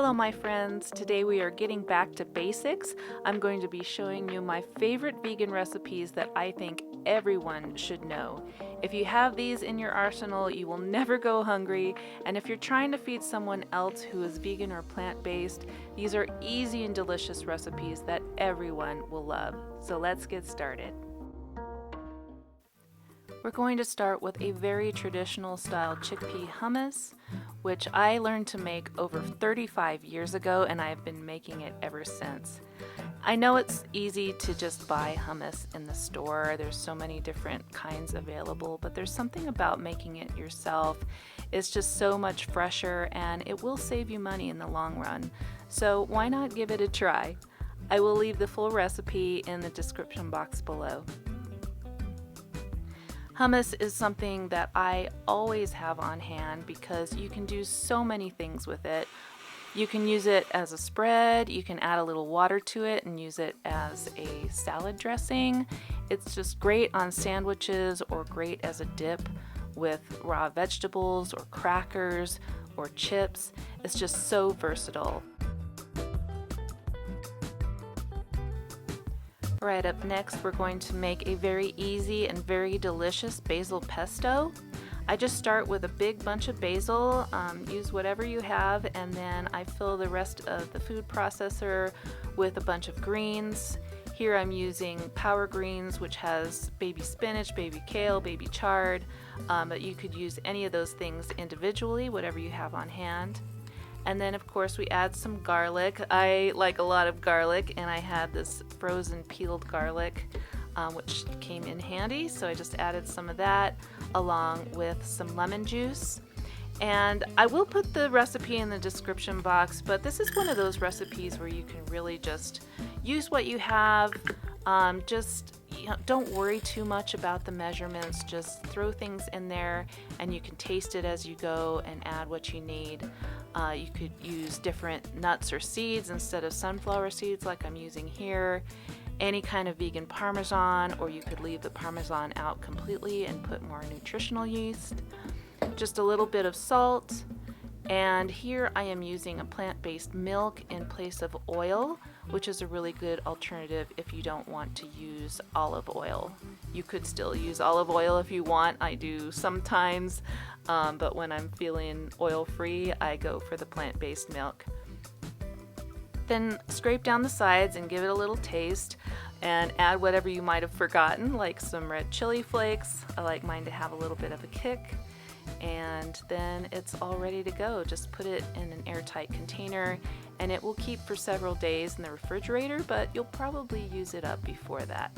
Hello my friends, today we are getting back to basics. I'm going to be showing you my favorite vegan recipes that I think everyone should know. If you have these in your arsenal, you will never go hungry, and if you're trying to feed someone else who is vegan or plant-based, these are easy and delicious recipes that everyone will love. So let's get started. We're going to start with a very traditional style chickpea hummus, which I learned to make over 35 years ago, and I've been making it ever since. I know it's easy to just buy hummus in the store. There's so many different kinds available, but there's something about making it yourself. It's just so much fresher, and it will save you money in the long run. So why not give it a try? I will leave the full recipe in the description box below. Hummus is something that I always have on hand because you can do so many things with it. You can use it as a spread, you can add a little water to it and use it as a salad dressing. It's just great on sandwiches or great as a dip with raw vegetables or crackers or chips. It's just so versatile. Right, up next we're going to make a very easy and very delicious basil pesto. I just start with a big bunch of basil, use whatever you have, and then I fill the rest of the food processor with a bunch of greens. Here I'm using power greens, which has baby spinach, baby kale, baby chard, but you could use any of those things individually, whatever you have on hand. And then of course we add some garlic. I like a lot of garlic, and I had this frozen peeled garlic which came in handy, so I just added some of that along with some lemon juice. And I will put the recipe in the description box, but this is one of those recipes where you can really just use what you have. Don't worry too much about the measurements, just throw things in there and you can taste it as you go and add what you need. You could use different nuts or seeds instead of sunflower seeds like I'm using here. Any kind of vegan parmesan, or you could leave the parmesan out completely and put more nutritional yeast. Just a little bit of salt, and here I am using a plant-based milk in place of oil, which is a really good alternative if you don't want to use olive oil. You could still use olive oil if you want. I do sometimes, but when I'm feeling oil-free, I go for the plant-based milk. Then scrape down the sides and give it a little taste and add whatever you might have forgotten, like some red chili flakes. I like mine to have a little bit of a kick. And then it's all ready to go. Just put it in an airtight container and it will keep for several days in the refrigerator, but you'll probably use it up before that.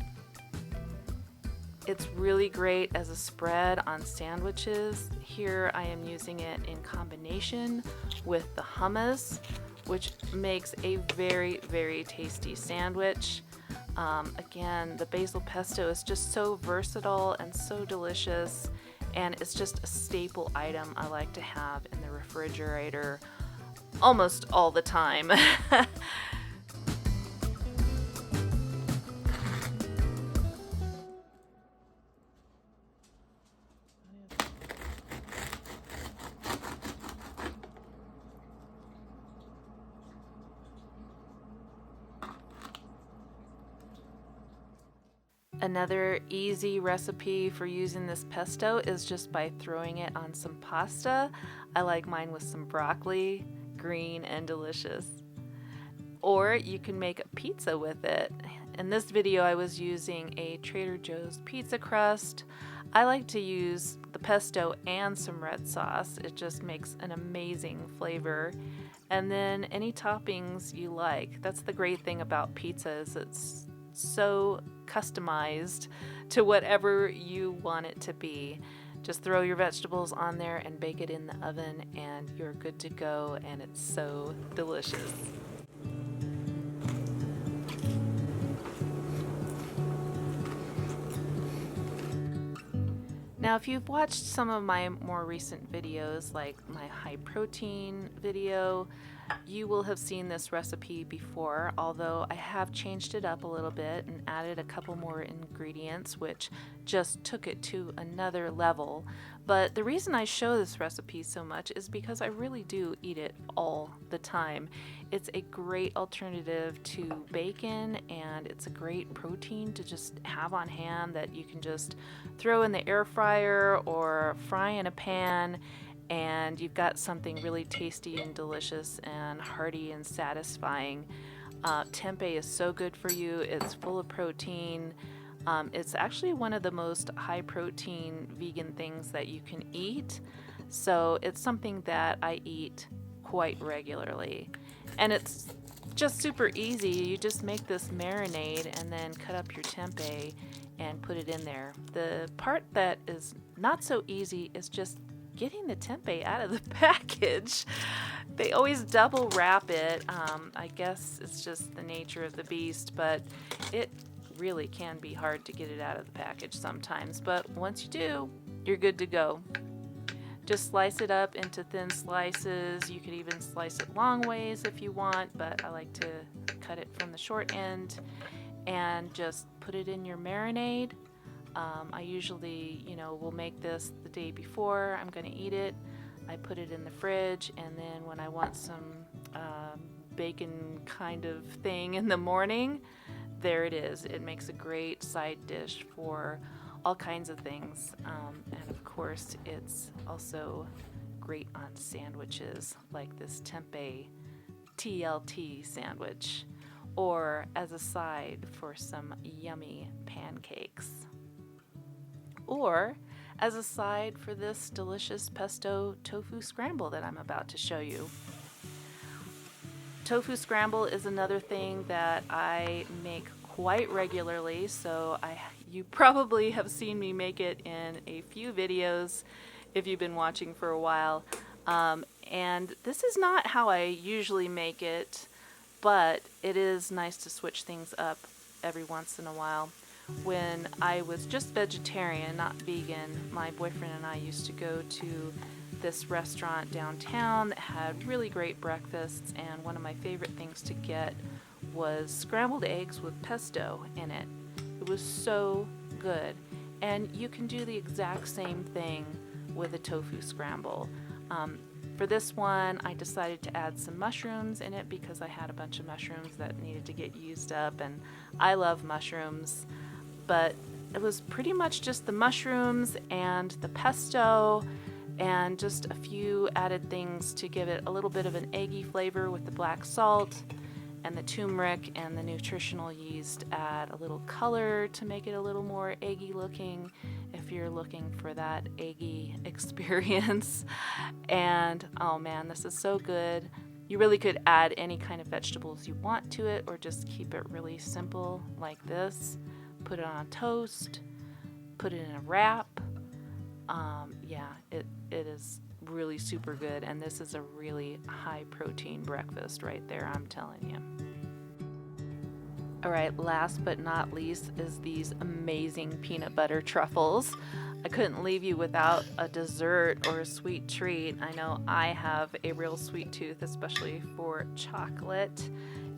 It's really great as a spread on sandwiches. Here I am using it in combination with the hummus, which makes a very, very tasty sandwich. Again, the basil pesto is just so versatile and so delicious, and it's just a staple item I like to have in the refrigerator almost all the time. Another easy recipe for using this pesto is just by throwing it on some pasta. I like mine with some broccoli, green and delicious. Or you can make a pizza with it. In this video I was using a Trader Joe's pizza crust. I like to use the pesto and some red sauce. It just makes an amazing flavor. And then any toppings you like. That's the great thing about pizza, is it's so customized to whatever you want it to be. Just throw your vegetables on there and bake it in the oven and you're good to go, and it's so delicious. Now if you've watched some of my more recent videos, like my high protein video, You will have seen this recipe before, although I have changed it up a little bit and added a couple more ingredients, which just took it to another level. But the reason I show this recipe so much is because I really do eat it all the time. It's a great alternative to bacon, and it's a great protein to just have on hand that you can just throw in the air fryer or fry in a pan, and you've got something really tasty and delicious and hearty and satisfying. Tempeh is so good for you. It's full of protein. It's actually one of the most high protein vegan things that you can eat. So it's something that I eat quite regularly. And it's just super easy. You just make this marinade and then cut up your tempeh and put it in there. The part that is not so easy is just getting the tempeh out of the package. They always double wrap it. I guess it's just the nature of the beast, but it really can be hard to get it out of the package sometimes. But once you do, you're good to go. Just slice it up into thin slices. You could even slice it long ways if you want, but I like to cut it from the short end and just put it in your marinade. I usually, will make this the day before I'm going to eat it. I put it in the fridge, and then when I want some bacon kind of thing in the morning, there it is. It makes a great side dish for all kinds of things. And of course, it's also great on sandwiches like this tempeh TLT sandwich, or as a side for some yummy pancakes, or as a side for this delicious pesto tofu scramble that I'm about to show you. Tofu scramble is another thing that I make quite regularly, so you probably have seen me make it in a few videos if you've been watching for a while. And this is not how I usually make it, but it is nice to switch things up every once in a while. When I was just vegetarian, not vegan, my boyfriend and I used to go to this restaurant downtown that had really great breakfasts, and one of my favorite things to get was scrambled eggs with pesto in it. It was so good. And you can do the exact same thing with a tofu scramble. For this one, I decided to add some mushrooms in it because I had a bunch of mushrooms that needed to get used up, and I love mushrooms. But it was pretty much just the mushrooms and the pesto and just a few added things to give it a little bit of an eggy flavor with the black salt, and the turmeric and the nutritional yeast add a little color to make it a little more eggy looking if you're looking for that eggy experience. And oh man, this is so good. You really could add any kind of vegetables you want to it, or just keep it really simple like this. Put it on toast, put it in a wrap. It is really super good, and this is a really high protein breakfast right there, I'm telling you. All right, last but not least is these amazing peanut butter truffles. I couldn't leave you without a dessert or a sweet treat. I know I have a real sweet tooth, especially for chocolate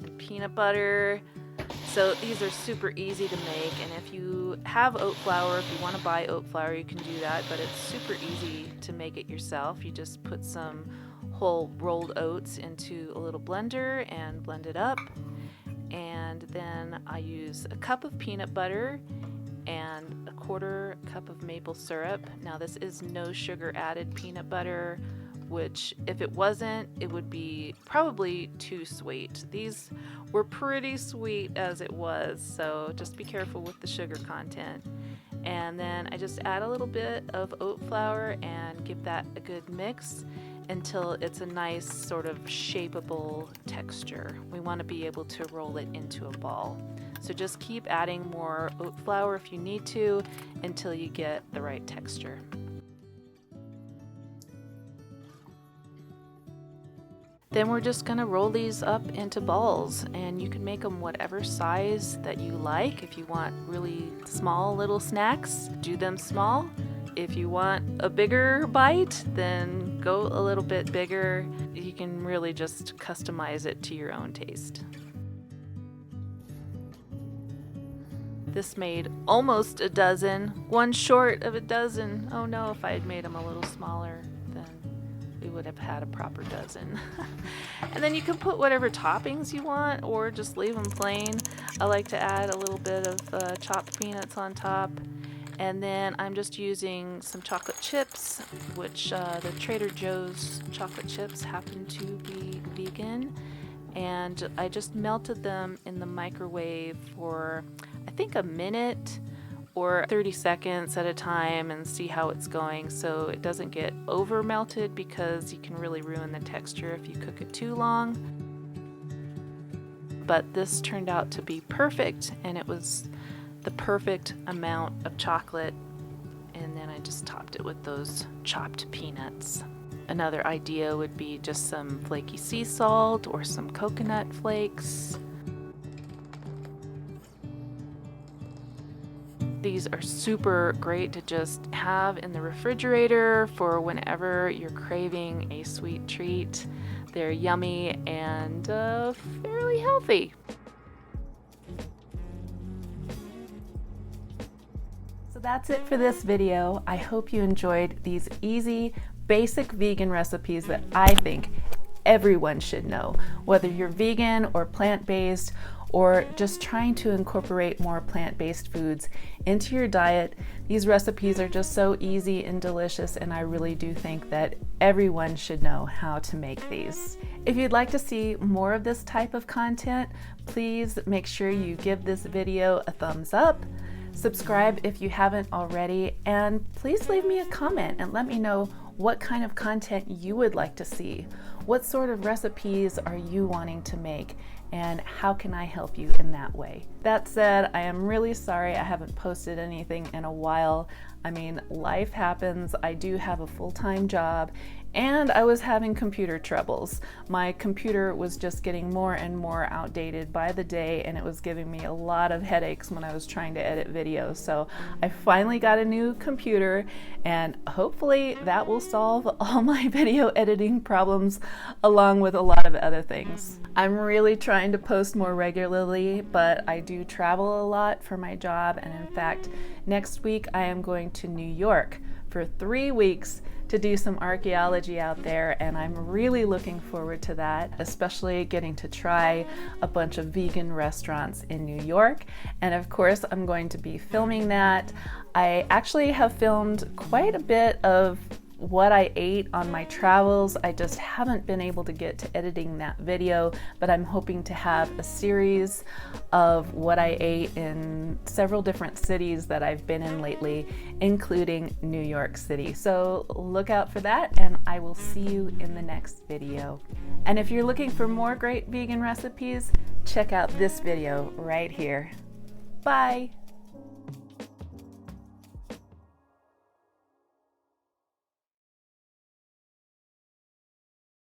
and peanut butter. So these are super easy to make, and if you have oat flour, if you want to buy oat flour, you can do that, but it's super easy to make it yourself. You just put some whole rolled oats into a little blender and blend it up. And then I use a cup of peanut butter and a quarter cup of maple syrup. Now this is no sugar added peanut butter, which if it wasn't, it would be probably too sweet. These were pretty sweet as it was, so just be careful with the sugar content. And then I just add a little bit of oat flour and give that a good mix until it's a nice sort of shapeable texture. We want to be able to roll it into a ball. So just keep adding more oat flour if you need to until you get the right texture. Then we're just going to roll these up into balls, and you can make them whatever size that you like. If you want really small little snacks, do them small. If you want a bigger bite, then go a little bit bigger. You can really just customize it to your own taste. This made almost a dozen, one short of a dozen. Oh no, if I had made them a little smaller, then we would have had a proper dozen. And then you can put whatever toppings you want or just leave them plain. I like to add a little bit of chopped peanuts on top. And then I'm just using some chocolate chips, which the Trader Joe's chocolate chips happen to be vegan. And I just melted them in the microwave for I think a minute or 30 seconds at a time and see how it's going so it doesn't get over melted, because you can really ruin the texture if you cook it too long. But this turned out to be perfect, and it was the perfect amount of chocolate, and then I just topped it with those chopped peanuts. Another idea would be just some flaky sea salt or some coconut flakes. These are super great to just have in the refrigerator for whenever you're craving a sweet treat. They're yummy and fairly healthy. So that's it for this video. I hope you enjoyed these easy, basic vegan recipes that I think everyone should know, whether you're vegan or plant-based, or just trying to incorporate more plant-based foods into your diet. These recipes are just so easy and delicious, and I really do think that everyone should know how to make these. If you'd like to see more of this type of content, please make sure you give this video a thumbs up, subscribe if you haven't already, and please leave me a comment and let me know what kind of content you would like to see. What sort of recipes are you wanting to make, and how can I help you in that way? That said, I am really sorry I haven't posted anything in a while. I mean, life happens. I do have a full-time job, and I was having computer troubles. My computer was just getting more and more outdated by the day, and it was giving me a lot of headaches when I was trying to edit videos. So I finally got a new computer, and hopefully that will solve all my video editing problems, along with a lot of other things. I'm really trying to post more regularly, but I do travel a lot for my job, and in fact, next week I am going to New York for 3 weeks to do some archaeology out there, and I'm really looking forward to that, especially getting to try a bunch of vegan restaurants in New York. And of course, I'm going to be filming that. I actually have filmed quite a bit of what I ate on my travels. I just haven't been able to get to editing that video, but I'm hoping to have a series of what I ate in several different cities that I've been in lately, including New York City. So look out for that, and I will see you in the next video. And if you're looking for more great vegan recipes, check out this video right here. Bye!